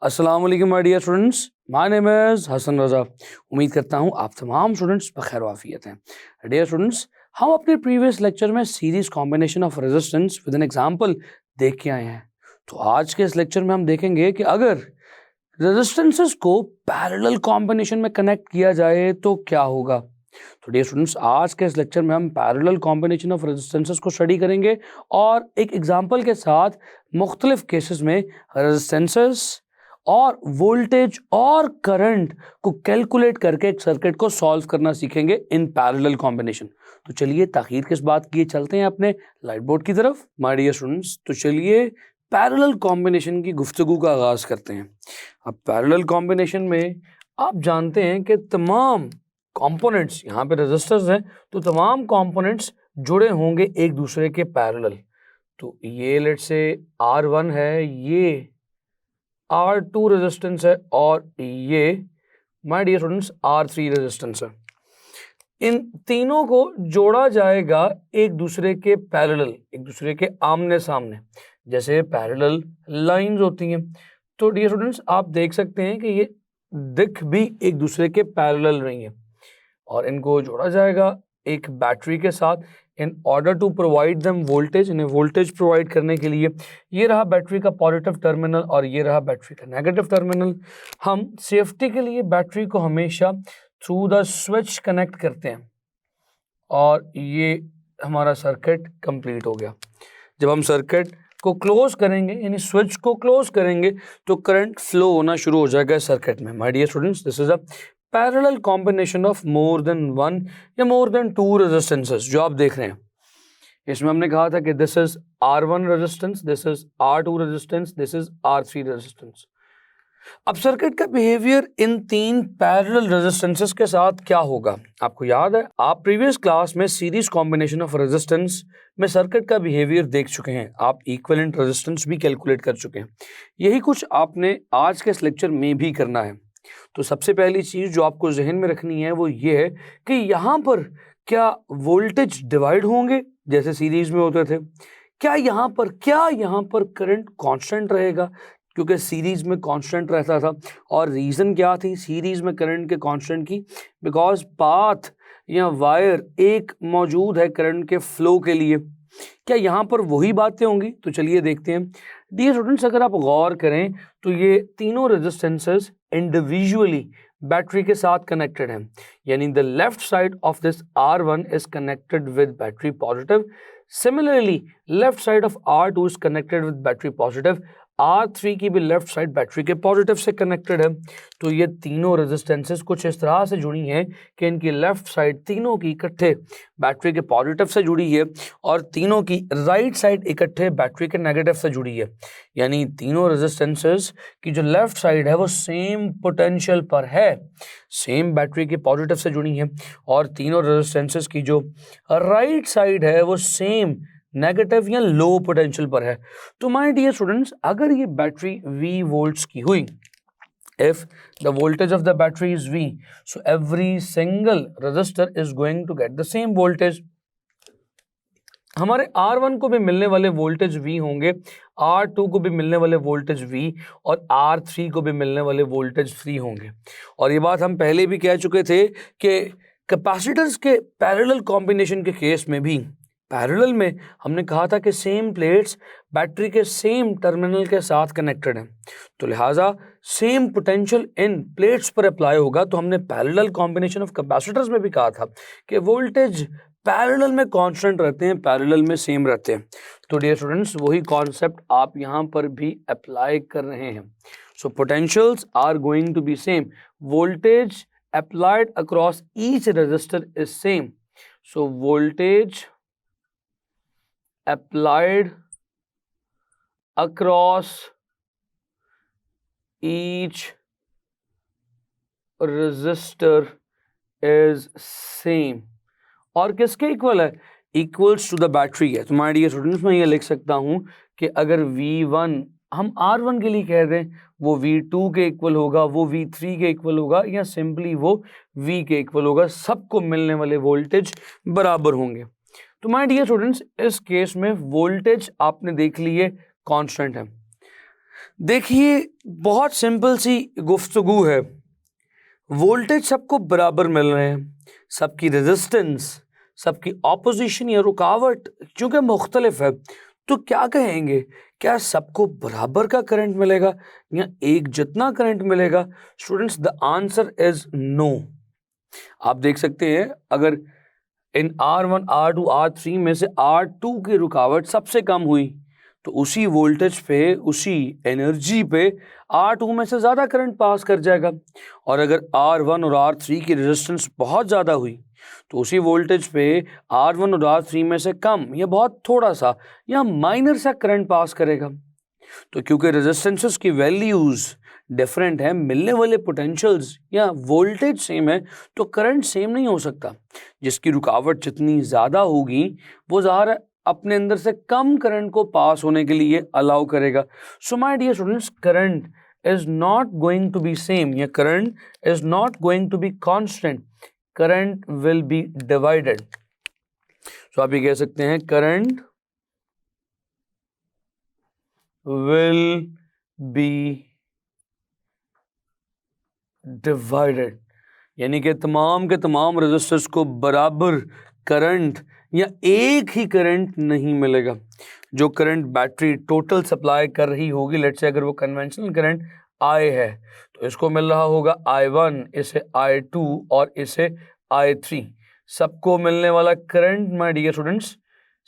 अस्सलाम वालेकुम my dear students, my name is Hasan Raza. उम्मीद करता हूँ आप तमाम स्टूडेंट्स बखैर वाफियत हैं। डियर स्टूडेंट्स, हम अपने प्रीवियस लेक्चर में series combination of resistance with an example देख के आए हैं। तो आज के इस लेक्चर में हम देखेंगे कि अगर रेजिस्टेंसेस को पैरेलल कॉम्बिनेशन में कनेक्ट किया जाए तो क्या होगा। तो डियर स्टूडेंट्स, आज के इस लेक्चर में हम पैरेलल कॉम्बिनेशन ऑफ रेजिस्टेंसेस को स्टडी करेंगे और एक एग्जांपल के साथ मुख्तलिफ केसेस में रेजिस्टेंसेस और वोल्टेज और करंट को कैलकुलेट करके एक सर्किट को सॉल्व करना सीखेंगे इन पैरेलल कॉम्बिनेशन। तो चलिए ताखीर किस बात की, चलते हैं अपने लाइट बोर्ड की तरफ माय डियर स्टूडेंट्स। तो चलिए पैरेलल कॉम्बिनेशन की गुफ्तगू का आगाज करते हैं। अब पैरेलल कॉम्बिनेशन में आप जानते हैं कि तमाम कंपोनेंट्स, यहाँ पे रेजिस्टर्स हैं तो तमाम कंपोनेंट्स जुड़े होंगे एक दूसरे के पैरेलल। तो ये लेट्स से R1 है, ये R2 रेजिस्टेंस है और ये my dear students R3 resistance है। इन तीनों को जोड़ा जाएगा एक दूसरे के पैरेलल, एक दूसरे के आमने सामने, जैसे पैरेलल लाइंस होती हैं। तो डियर स्टूडेंट्स, आप देख सकते हैं कि ये दिख भी एक दूसरे के पैरेलल रही हैं और इनको जोड़ा जाएगा एक बैटरी के साथ in order to provide them voltage. इन्हें वोल्टेज प्रोवाइड करने के लिए ये रहा बैटरी का पॉजिटिव टर्मिनल और ये रहा बैटरी का नेगेटिव टर्मिनल। हम सेफ्टी के लिए बैटरी को हमेशा थ्रू द स्विच कनेक्ट करते हैं और ये हमारा सर्किट कंप्लीट हो गया। जब हम सर्किट को क्लोज करेंगे, यानी स्विच को क्लोज करेंगे, तो करंट फ्लो होना शुरू हो जाएगा सर्किट में। My dear students, this is a parallel combination of more than one या मोर देन टू रेजिस्टेंसेस जो आप देख रहे हैं। इसमें हमने कहा था कि this is R1 resistance, this is R2 resistance, this is R3 resistance. अब सर्किट का बिहेवियर इन तीन पैरेलल रेजिस्टेंसेस के साथ क्या होगा, आपको याद है आप प्रीवियस क्लास में सीरीज कॉम्बिनेशन ऑफ रेजिस्टेंस में सर्किट का बिहेवियर देख चुके हैं, आप इक्विवेलेंट रेजिस्टेंस भी कैलकुलेट कर चुके हैं। यही कुछ आपने आज के इस लेक्चर में भी करना है। तो सबसे पहली चीज जो आपको जहन में रखनी है वो ये है कि यहाँ पर क्या वोल्टेज डिवाइड होंगे जैसे सीरीज में होते थे, क्या यहाँ पर करंट कांस्टेंट रहेगा, क्योंकि सीरीज में कांस्टेंट रहता था। और रीजन क्या थी सीरीज में करंट के कांस्टेंट की, बिकॉज पाथ या वायर एक मौजूद है करंट के फ्लो के लिए। क्या यहाँ पर वही बातें होंगी? तो चलिए देखते हैं। डियर स्टूडेंट्स, अगर आप गौर करें तो ये तीनों रेजिस्टेंसेस इंडिविजुअली बैटरी के साथ कनेक्टेड हैं, यानी the left side of this R1 is connected with battery positive, similarly left side of R2 is connected with battery positive, R3 की भी लेफ्ट साइड बैटरी के पॉजिटिव से कनेक्टेड है। तो ये तीनों रेजिस्टेंसेस कुछ इस तरह से जुड़ी हैं कि इनकी लेफ्ट साइड तीनों की इकट्ठे बैटरी के पॉजिटिव से जुड़ी है और तीनों की राइट साइड इकट्ठे बैटरी के नेगेटिव से जुड़ी है। यानी तीनों रेजिस्टेंसेस की जो लेफ्ट साइड है वो सेम पोटेंशियल पर है, सेम बैटरी के पॉजिटिव से जुड़ी है, और तीनों रेजिस्टेंसेस की जो राइट साइड है वो सेम नेगेटिव या लो पोटेंशियल पर है। तो माय डियर स्टूडेंट्स, अगर ये बैटरी V वोल्ट्स की हुई, if the voltage of the battery is V, so every single resistor is going to get the same voltage. हमारे R1 को भी मिलने वाले वोल्टेज V होंगे, R2 को भी मिलने वाले वोल्टेज V और R3 को भी मिलने वाले वोल्टेज 3 होंगे। और ये बात हम पहले भी कह चुके थे कि कैपेसिटर्स के पैरेलल कॉम्बिनेशन के केस में भी पैरेलल में हमने कहा था कि सेम प्लेट्स बैटरी के सेम टर्मिनल के साथ कनेक्टेड हैं, तो लिहाजा सेम पोटेंशियल इन प्लेट्स पर अप्लाई होगा। तो हमने पैरेलल कॉम्बिनेशन ऑफ कैपेसिटर्स में भी कहा था कि वोल्टेज पैरेलल में कांस्टेंट रहते हैं, पैरेलल में सेम रहते हैं। तो डियर स्टूडेंट्स, वही कॉन्सेप्ट आप यहाँ पर भी अप्लाई कर रहे हैं। So potentials are going to be same, voltage applied across each resistor is same. So voltage applied across each resistor is same। और किसके इक्वल है? इक्वल्स टू द बैटरी है। तो माय डियर स्टूडेंट्स, मैं ये लिख सकता हूं कि अगर V1 हम R1 के लिए कह दें वो V2 के इक्वल होगा, वो V3 के इक्वल होगा, या सिंपली वो V के इक्वल होगा, सबको मिलने वाले वोल्टेज बराबर होंगे। तो माय डियर स्टूडेंट्स, इस केस में वोल्टेज आपने देख लिए कांस्टेंट है। देखिए बहुत सिंपल सी गुफ्तगू है, वोल्टेज सबको बराबर मिल रहे हैं, सबकी रेजिस्टेंस, सबकी ऑपोजिशन या रुकावट क्योंकि मुख्तलिफ है, तो क्या कहेंगे, क्या सबको बराबर का करंट मिलेगा या एक जितना करंट मिलेगा? Students the answer is no. आप देख सकते हैं अगर इन R1, R2, R3 में से R2 की रुकावट सबसे कम हुई तो उसी वोल्टेज पे, उसी एनर्जी पे R2 में से ज़्यादा करंट पास कर जाएगा। और अगर R1 और R3 की रेजिस्टेंस बहुत ज़्यादा हुई तो उसी वोल्टेज पे R1 और R3 में से कम या बहुत थोड़ा सा या माइनर सा करंट पास करेगा। तो क्योंकि रेजिस्टेंसेस की वैल्यूज़ डिफरेंट है, मिलने वाले पोटेंशियल्स या वोल्टेज सेम है, तो करंट सेम नहीं हो सकता। जिसकी रुकावट जितनी ज़्यादा होगी वो ज़ाहिर अपने अंदर से कम करंट को पास होने के लिए अलाउ करेगा। So my dear students, current is not going to be same या current is not going to be constant, current will be divided. So आप ये कह सकते हैं करंट विल बी डिवाइडेड, यानी कि तमाम के तमाम रेजिस्टर्स को बराबर करंट या एक ही करंट नहीं मिलेगा। जो करंट बैटरी टोटल सप्लाई कर रही होगी, लेट्स से अगर वो कन्वेंशनल करंट I है तो इसको मिल रहा होगा I1, इसे I2 और इसे I3। सबको मिलने वाला current my dear students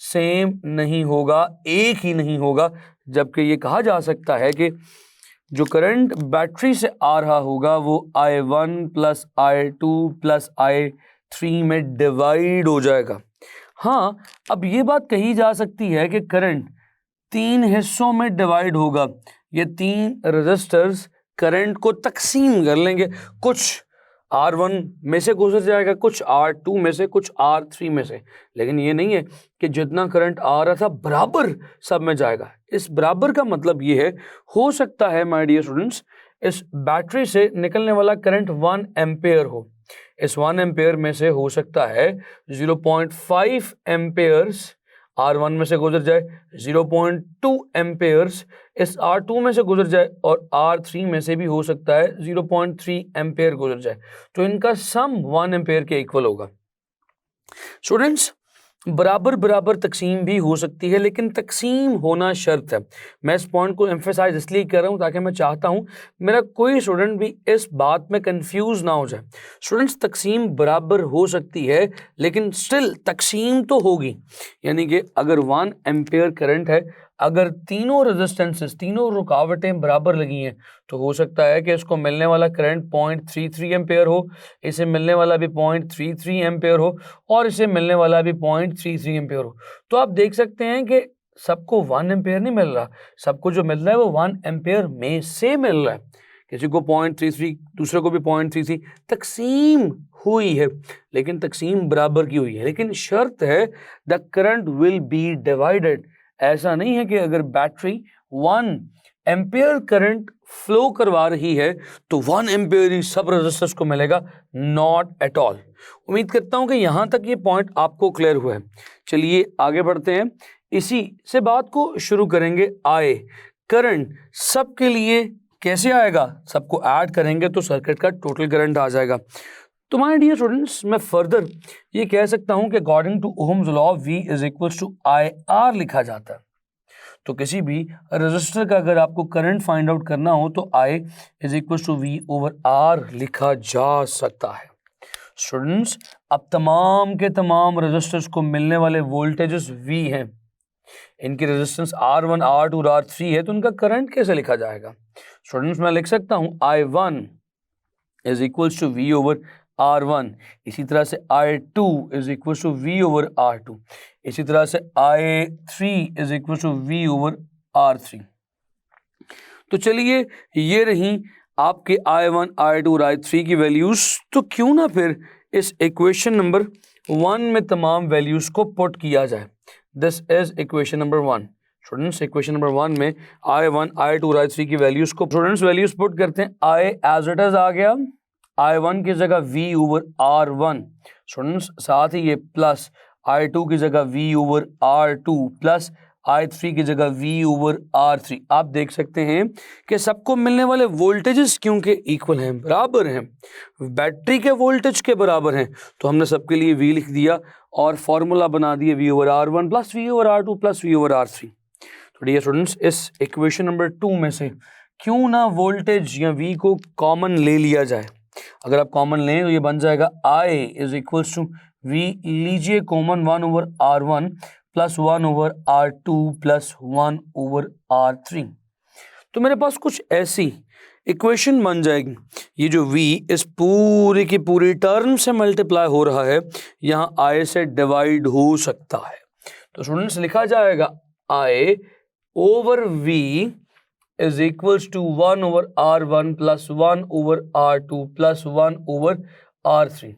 same नहीं होगा, एक ही नहीं होगा। जबकि ये कहा जा सकता है कि जो करंट बैटरी से आ रहा होगा वो I1 plus I2 plus I3 में डिवाइड हो जाएगा। हाँ, अब ये बात कही जा सकती है कि करंट 3 हिस्सों में डिवाइड होगा। ये 3 रेजिस्टर्स करंट को तकसीम कर लेंगे, कुछ R1 में से गुजर जाएगा, कुछ R2 में से, कुछ R3 में से। लेकिन ये नहीं है कि जितना करंट आ रहा था बराबर सब में जाएगा। इस बराबर का मतलब ये है, हो सकता है माय डियर स्टूडेंट्स इस बैटरी से निकलने वाला करंट 1 एम्पेयर हो, इस 1 एम्पेयर में से हो सकता है 0.5 एम्पेयर्स R1 में से गुजर जाए, 0.2 एम्पेयर्स इस R2 में से गुजर जाए और R3 में से भी हो सकता है 0.3 एम्पेयर गुजर जाए। तो इनका सम 1 एम्पेयर के इक्वल होगा। स्टूडेंट्स बराबर बराबर तकसीम भी हो सकती है, लेकिन तकसीम होना शर्त है। मैं इस पॉइंट को एम्फेसाइज इसलिए कर रहा हूँ ताकि मैं चाहता हूँ मेरा कोई स्टूडेंट भी इस बात में कंफ्यूज ना हो जाए। स्टूडेंट्स तकसीम बराबर हो सकती है लेकिन स्टिल तकसीम तो होगी, यानी कि अगर 1 एम्पेयर करंट है, अगर तीनों रेजिस्टेंसेस, तीनों रुकावटें बराबर लगी हैं तो हो सकता है कि इसको मिलने वाला करंट 0.33 एम्पेयर हो, इसे मिलने वाला भी 0.33 एम्पेयर हो और इसे मिलने वाला भी 0.33 एम्पेयर हो। तो आप देख सकते हैं कि सबको 1 एम्पेयर नहीं मिल रहा, सबको जो मिल रहा है वो 1 एम्पेयर में से मिल रहा है। किसी को 0.33, दूसरे को भी 0.33, तकसीम हुई है लेकिन तकसीम बराबर की हुई है, लेकिन शर्त है the current will be divided. ऐसा नहीं है कि अगर बैटरी 1 एम्पेयर करंट फ्लो करवा रही है तो 1 एम्पेयर ही सब रेजिस्टर्स को मिलेगा, नॉट एट ऑल। उम्मीद करता हूं कि यहां तक ये पॉइंट आपको क्लियर हुआ है। चलिए आगे बढ़ते हैं, इसी से बात को शुरू करेंगे। आए करंट सबके लिए कैसे आएगा, सबको ऐड करेंगे तो सर्किट का टोटल करंट आ जाएगा। तो माय डियर स्टूडेंट्स मैं फर्दर ये कह सकता हूं कि according to Ohm's law V is equal to IR लिखा जाता है। तो किसी भी रेजिस्टर का अगर आपको करंट फाइंड आउट करना हो तो I is equal to V over R लिखा जा सकता है। स्टूडेंट्स अब तमाम के तमाम रेजिस्टर्स को मिलने वाले वोल्टेजेस V हैं, इनकी रेजिस्टेंस R1, R2 और R3 है, तो उनका करंट कैसे लिखा जाएगा? स्टूडेंट्स मैं लिख सकता हूं I1 is equal to V over R1, इसी तरह से I2 is equal to V over R2, इसी तरह से I3 is equal to V over R3। तो चलिए ये रही आपके I1, I2 और I3 की वैल्यूज। तो क्यों ना फिर इस इक्वेशन नंबर 1 में तमाम वैल्यूज को पुट किया जाए। This is equation number 1। Students equation number 1 में I1, I2 और I3 की वैल्यूज को स्टूडेंट्स वैल्यूज पुट करते हैं। I एज इट इज आ गया, I1 की जगह V ओवर R1, स्टूडेंट्स साथ ही ये प्लस I2 की जगह V over R2 plus I3 की जगह V ओवर R3। आप देख सकते हैं कि सबको मिलने वाले वोल्टेजेस क्योंकि इक्वल हैं, बराबर हैं, बैटरी के वोल्टेज के बराबर हैं, तो हमने सबके लिए V लिख दिया और फॉर्मूला बना दिया V over R1 plus V over R2 plus V over R3। तो डियर स्टूडेंट्स, इस इक्वेशन नंबर 2 में से क्यों ना वोल्टेज या V को कॉमन ले लिया जाए। अगर आप कॉमन लें तो ये बन जाएगा I is equals to V, लीजिए common 1 over R1 plus 1 over R2 plus 1 over R3। तो मेरे पास कुछ ऐसी इक्वेशन बन जाएगी। ये जो V इस पूरी की पूरी टर्म से मल्टीप्लाई हो रहा है, यहाँ I से डिवाइड हो सकता है। तो स्टूडेंट्स लिखा जाएगा I over V is equals to 1 over R1 plus 1 over R2 plus 1 over R3।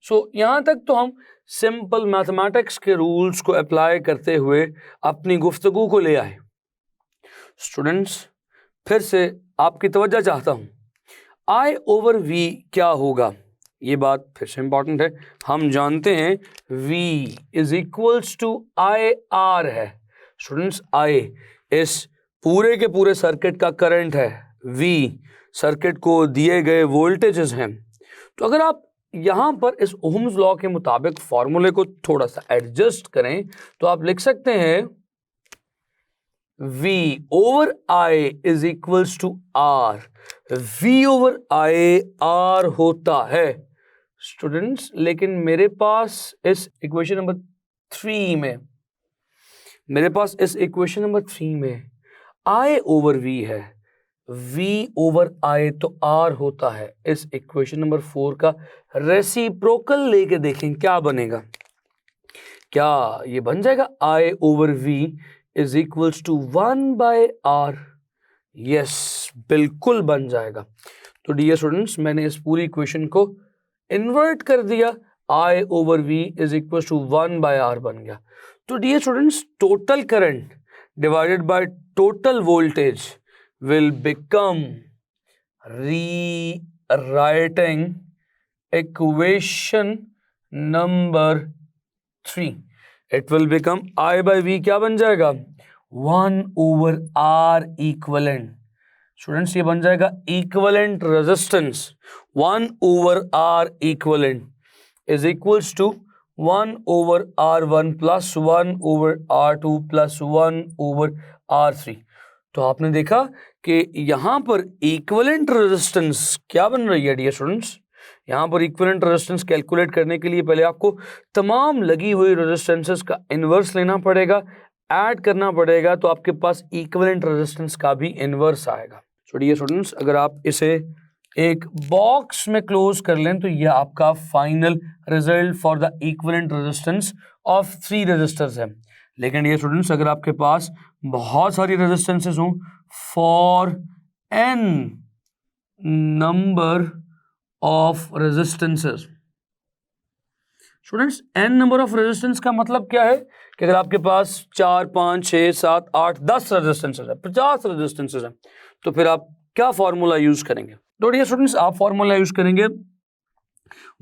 So यहाँ तक तो हम सिंपल मैथमेटिक्स के रूल्स को अप्लाई करते हुए अपनी गुफ्तगू को ले आए। स्टूडेंट्स, फिर से आपकी तवज्जो चाहता हूँ, I ओवर V क्या होगा, ये बात फिर से इंपॉर्टेंट है। हम जानते हैं V is equals to IR है। स्टूडेंट्स, I इस पूरे के पूरे सर्किट का करंट है, V सर्किट को दिए गए वोल्टेजेस हैं। तो अगर आप यहाँ पर इस ओहम्स लॉ के मुताबिक फॉर्मूले को थोड़ा सा एडजस्ट करें तो आप लिख सकते हैं V over I is equals to R। V over I R होता है स्टूडेंट्स, लेकिन मेरे पास इस इक्वेशन नंबर 3 में I ओवर V है, V ओवर I तो R होता है। इस इक्वेशन नंबर 4 का रेसिप्रोकल लेके देखें क्या बनेगा। क्या ये बन जाएगा I over V is equals to 1 by R। Yes, बिल्कुल बन जाएगा। तो डियर स्टूडेंट्स, मैंने इस पूरी इक्वेशन को इन्वर्ट कर दिया, I over V is equals to 1 by R बन गया। तो dear students, total current divided by total voltage will become, rewriting equation number 3, it will become I by V क्या बन जाएगा 1 over R equivalent। स्टूडेंट्स, ये बन जाएगा equivalent resistance 1 over R equivalent is equals to 1 over R1 plus 1 over R2 plus 1 over R3। तो आपने देखा कि यहाँ पर इक्विवेलेंट रेजिस्टेंस क्या बन रही है डियर स्टूडेंट्स। यहाँ पर इक्विवेलेंट रेजिस्टेंस कैलकुलेट करने के लिए पहले आपको तमाम लगी हुई रेजिस्टेंसेस का इन्वर्स लेना पड़ेगा, ऐड करना पड़ेगा, तो आपके पास इक्विवेलेंट रेजिस्टेंस का भी इन्वर्स आएगा। तो डियर स्टूडेंट्स, अगर आप इसे एक बॉक्स में क्लोज कर लें तो यह आपका final result for the equivalent resistance of 3 resistors है। लेकिन ये स्टूडेंट्स, अगर आपके पास बहुत सारी रेजिस्टेंसेस हों for n number of resistances, students n number of resistance का मतलब क्या है कि अगर आपके पास 4, 5, 6, 7, 8, 10 रेजिस्टेंसेस है, 50 रेजिस्टेंसेस है, तो फिर आप क्या फॉर्मूला यूज करेंगे। तो डियर स्टूडेंट्स, आप फॉर्मूला यूज करेंगे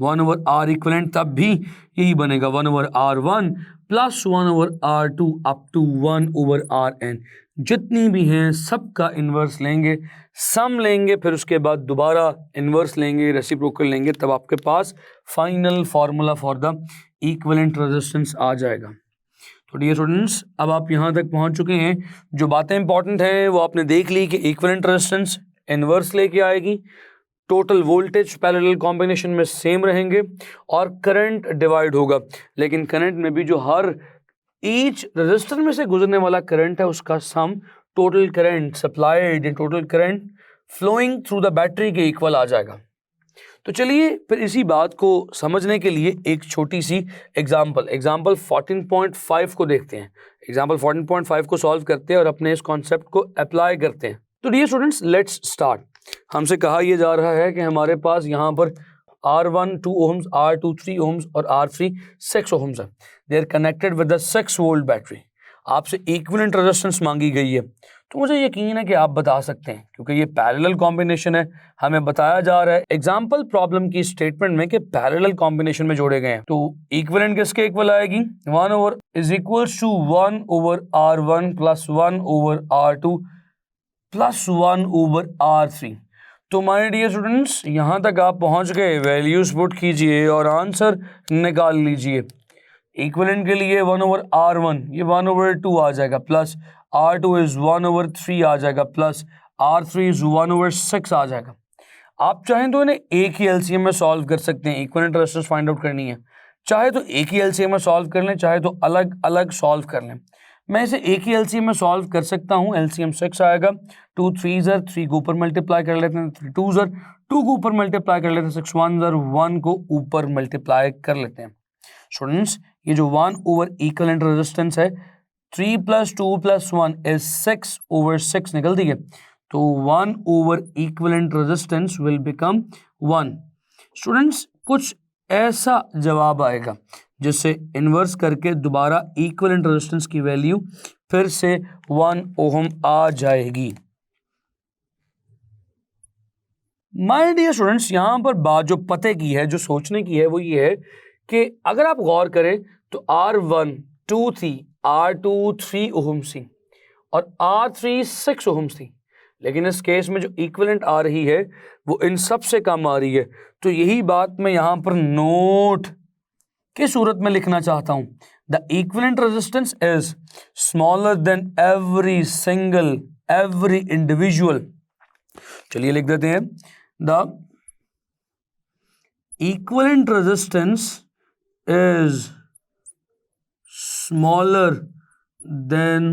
1 ओवर R इक्विवेलेंट, तब भी यही बनेगा 1 over R1 plus 1 over R2 up to 1 over RN। जितनी भी हैं सबका इन्वर्स लेंगे, सम लेंगे, फिर उसके बाद दोबारा इन्वर्स लेंगे, रेसिप्रोकल लेंगे, तब आपके पास final formula for the equivalent resistance आ जाएगा। तो डियर स्टूडेंट्स, अब आप यहाँ तक पहुँच चुके हैं। जो बातें इंपॉर्टेंट हैं वो आपने देख ली कि इक्विवेलेंट रेजिस्टेंस इन्वर्स लेके आएगी, टोटल वोल्टेज पैरेलल कॉम्बिनेशन में सेम रहेंगे और करंट डिवाइड होगा। लेकिन करंट में भी जो हर ईच रेजिस्टर में से गुजरने वाला करंट है उसका सम टोटल करंट सप्लाइड या total current flowing through the battery के इक्वल आ जाएगा। तो चलिए फिर इसी बात को समझने के लिए एक छोटी सी एग्जांपल 14.5 को देखते हैं। एग्जांपल 14.5 को सॉल्व करते हैं और अपने इस कॉन्सेप्ट को अप्लाई करते हैं। तो डियर स्टूडेंट्स, लेट्स स्टार्ट। हमसे कहा यह जा रहा है कि हमारे पास यहाँ पर R1 2 ohms, R2 3 ohms और R3 6 ohms है। They are connected with the 6 volt battery. आपसे इक्विवेलेंट रेजिस्टेंस मांगी गई है, तो मुझे यकीन है कि आप बता सकते हैं, क्योंकि ये पैरेलल कॉम्बिनेशन है, हमें बताया जा रहा है एग्जाम्पल प्रॉब्लम की स्टेटमेंट में कि पैरेलल कॉम्बिनेशन में जोड़े गए हैं। तो इक्विवेलेंट किसके इक्वल आएगी, 1 over is equals to 1 over R1 plus 1 over R2 plus 1 over R3। तो माय डियर स्टूडेंट्स, यहां तक आप पहुंच गए, वैल्यूज पुट कीजिए और आंसर निकाल लीजिए। इक्विवेलेंट के लिए 1 ओवर R1 ये 1 ओवर 2 आ जाएगा, प्लस R2 इज 1 ओवर 3 आ जाएगा, प्लस R3 इज 1 ओवर 6 आ जाएगा। आप चाहें तो इन्हें एक ही एलसीएम में सॉल्व कर सकते हैं, इक्विवेलेंट रेजिस्टेंस फाइंड आउट करनी है, चाहे तो एक ही एलसीएम में सॉल्व कर लें, चाहे तो अलग अलग सॉल्व कर लें। मैं इसे एक ही एलसीएम में सॉल्व कर सकता हूं। एलसीएम 6 आएगा, 2 3 3 को ऊपर मल्टीप्लाई कर लेते हैं, 3 2 2 को ऊपर मल्टीप्लाई कर लेते हैं, 6 1 1 को ऊपर मल्टीप्लाई कर लेते हैं। स्टूडेंट्स, ये जो 1 ओवर इक्विवेलेंट रेजिस्टेंस है, 3 प्लस 2 प्लस 1 इज 6 ओवर 6 निकलती है, तो 1 over equivalent resistance will become 1। Students, कुछ ऐसा जवाब आएगा जिससे इन्वर्स करके दोबारा इक्विवेलेंट रेजिस्टेंस की वैल्यू फिर से 1 ओहम आ जाएगी। माय डियर स्टूडेंट्स, यहां पर बात जो पते की है, जो सोचने की है, वो ये है कि अगर आप गौर करें तो R1 2 थी, R2 3 ओहम्स थी और R3 6 ओहम्स थी, लेकिन इस केस में जो इक्विवेलेंट आ रही है वो इन सब से कम आ रही है। तो यही बात मैं यहां पर नोट की सूरत में लिखना चाहता हूं, the equivalent resistance is smaller than every individual. चलिए लिख देते हैं, the equivalent resistance is smaller than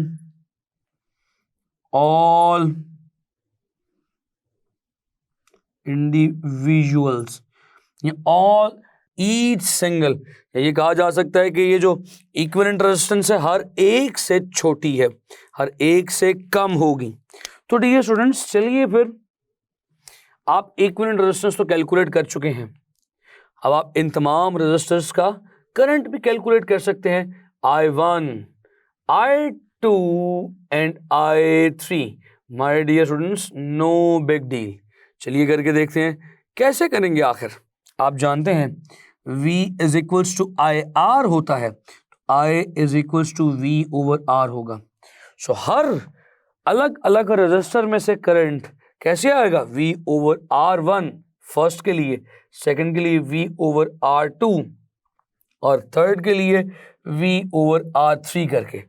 all individuals। ये all each single, ये कहा जा सकता है कि ये जो इक्विवेलेंट रेजिस्टेंस है हर एक से छोटी है, हर एक से कम होगी। तो डियर स्टूडेंट्स, चलिए फिर आप इक्विवेलेंट रेजिस्टेंस तो कैलकुलेट कर चुके हैं, अब आप इन तमाम रेजिस्टर्स का करंट भी कैलकुलेट कर सकते हैं, I1, I2 and I3। My dear students, no big deal. चलिए करके देखते हैं कैसे करेंगे। आखिर आप जानते हैं V is equals to IR होता है, I is equals to V over R होगा। सो हर अलग अलग रजिस्टर में से करंट कैसे आएगा, V ओवर R1 फर्स्ट के लिए, सेकंड के लिए V ओवर R2 और थर्ड के लिए V ओवर R3 करके।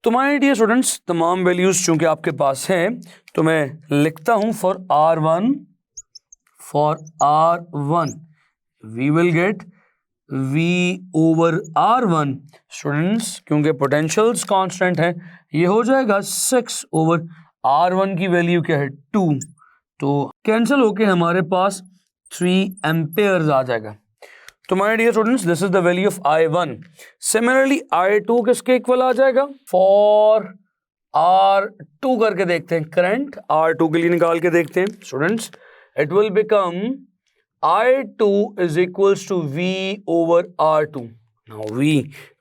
तो माय डियर स्टूडेंट्स, तमाम वैल्यूज चूंकि आपके पास हैं तो मैं लिखता हूं for R1 we will get V over R1। Students, क्योंकि पोटेंशियल्स कांस्टेंट है, ये हो जाएगा 6 ओवर R1 की वैल्यू क्या है 2, तो कैंसिल होके हमारे पास 3 एम्पेयर्स आ जाएगा। तो my dear students, this is the value of I1। Similarly I2 किसके इक्वल आ जाएगा, फॉर R2 करके देखते हैं, करंट R2 के लिए निकाल के देखते हैं। Students, it will become I2 is equals to V over R2। Now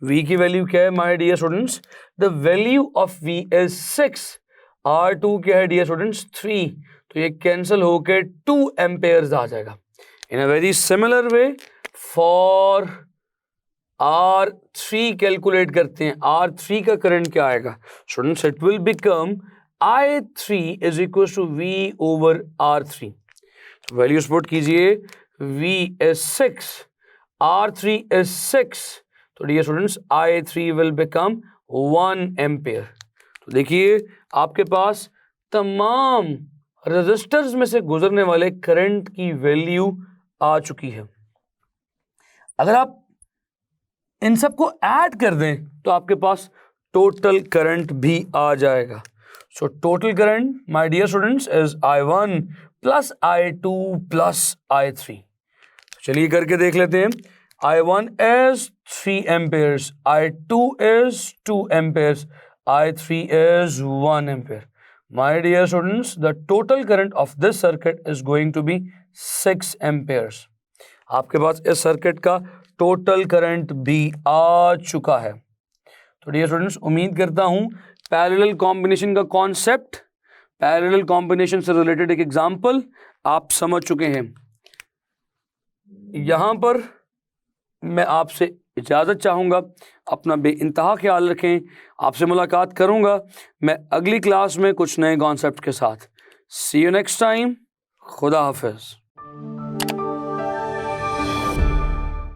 V की वैल्यू क्या है my dear students, the value of V is 6, R2 क्या है डियर स्टूडेंट्स 3, तो ये कैंसिल होके 2 एम्पेयर्स आ जाएगा। In a very similar way for R3 calculate करते हैं, R3 का करंट क्या आएगा students, it will become I3 is equal to V over R3। Values put कीजिए, V इज 6, R3 इज 6, तो dear students I3 will become 1 ampere. तो देखिए आपके पास तमाम रेजिस्टर्स में से गुजरने वाले करंट की वैल्यू आ चुकी है। अगर आप इन सबको ऐड कर दें तो आपके पास टोटल करंट भी आ जाएगा। So total current my dear students is I1 plus I2 plus I3। चलिए करके देख लेते हैं। I1 is 3 amperes, I2 is 2 amperes, I3 is 1 ampere. My dear students, the total current of this circuit is going to be 6 amperes. आपके पास इस circuit का total current भी आ चुका है। तो डियर स्टूडेंट्स, उम्मीद करता हूँ पैरेलल कॉम्बिनेशन का कॉन्सेप्ट, पैरेलल कॉम्बिनेशन से रिलेटेड एक एग्जांपल आप समझ चुके हैं। यहाँ पर मैं आपसे इजाज़त चाहूँगा, अपना बेइंतहा ख्याल रखें। आपसे मुलाकात करूँगा मैं अगली क्लास में कुछ नए कॉन्सेप्ट के साथ। सी यू नेक्स्ट टाइम। खुदा हाफिज़।